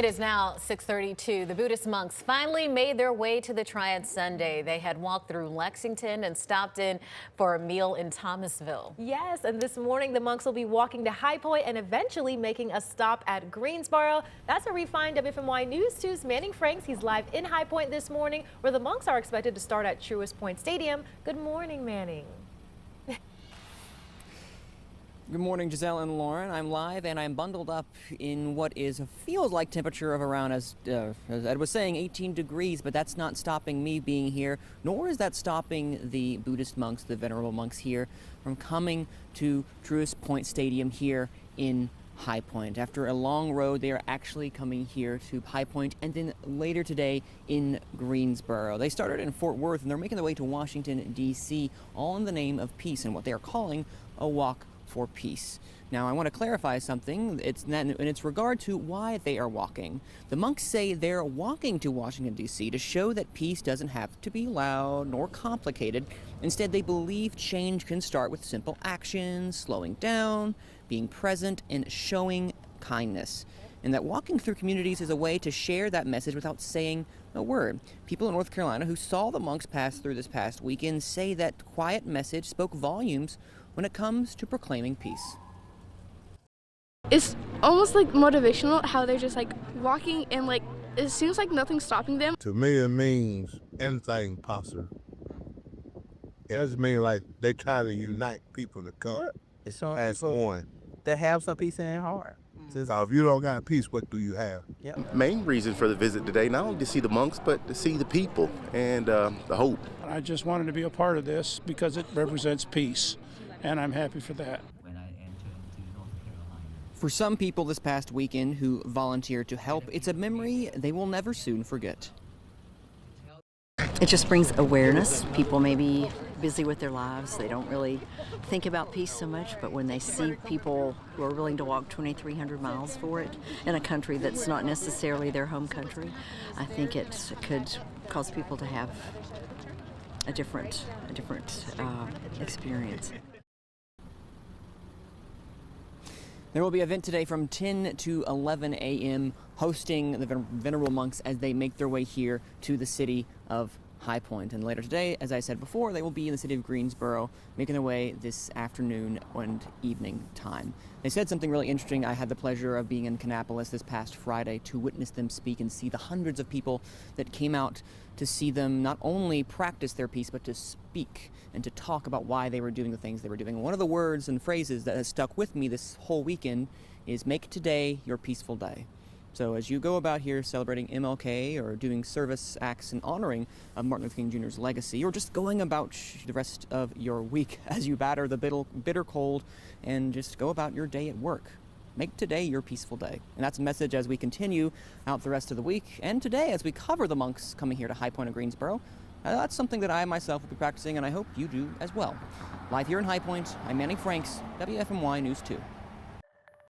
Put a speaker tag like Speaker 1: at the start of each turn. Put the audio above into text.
Speaker 1: It is now 6:32. The Buddhist monks finally made their way to the Triad Sunday. They had walked through Lexington and stopped in for a meal in Thomasville.
Speaker 2: Yes, and this morning the monks will be walking to High Point and eventually making a stop at Greensboro. That's a refined WFMY News 2's Manning Franks. He's live in High Point this morning, where the monks are expected to start at Truist Point Stadium. Good morning, Manning.
Speaker 3: Good morning, Giselle and Lauren. I'm live and I'm bundled up in what feels like temperature of around, as Ed was saying, 18 degrees, but that's not stopping me being here, nor is that stopping the Buddhist monks, the venerable monks here, from coming to Truist Point Stadium here in High Point. After a long road, they are actually coming here to High Point and then later today in Greensboro. They started in Fort Worth and they're making their way to Washington, D.C., all in the name of peace and what they are calling a walk for peace. Now, I want to clarify something. It's regard to why they are walking. The monks say they're walking to Washington, D.C. to show that peace doesn't have to be loud nor complicated. Instead, they believe change can start with simple actions, slowing down, being present, and showing kindness. And that walking through communities is a way to share that message without saying a word. People in North Carolina who saw the monks pass through this past weekend say that quiet message spoke volumes when it comes to proclaiming peace.
Speaker 4: It's almost like motivational how they're just like walking and like it seems like nothing's stopping them.
Speaker 5: To me, it means anything possible. It doesn't mean like they try to unite people to come as one.
Speaker 6: They have some peace in their heart.
Speaker 5: So if you don't got peace, what do you have?
Speaker 6: Yep.
Speaker 7: Main reason for the visit today, not only to see the monks, but to see the people and the hope.
Speaker 8: I just wanted to be a part of this because it represents peace, and I'm happy for that.
Speaker 3: For some people this past weekend who volunteered to help, it's a memory they will never soon forget.
Speaker 9: It just brings awareness. People may be busy with their lives. They don't really think about peace so much, but when they see people who are willing to walk 2,300 miles for it in a country that's not necessarily their home country, I think it could cause people to have a different experience.
Speaker 3: There will be an event today from 10 to 11 a.m. hosting the venerable monks as they make their way here to the city of High Point. And later today, as I said before, they will be in the city of Greensboro, making their way this afternoon and evening time. They said something really interesting. I had the pleasure of being in Kannapolis this past Friday to witness them speak and see the hundreds of people that came out to see them not only practice their peace, but to speak and to talk about why they were doing the things they were doing. One of the words and phrases that has stuck with me this whole weekend is "make today your peaceful day." So as you go about here celebrating MLK or doing service acts and honoring of Martin Luther King Jr.'s legacy, or just going about the rest of your week as you batter the bitter cold and just go about your day at work, make today your peaceful day. And that's a message as we continue out the rest of the week. And today, as we cover the monks coming here to High Point of Greensboro, that's something that I myself will be practicing, and I hope you do as well. Live here in High Point, I'm Manning Franks, WFMY News 2.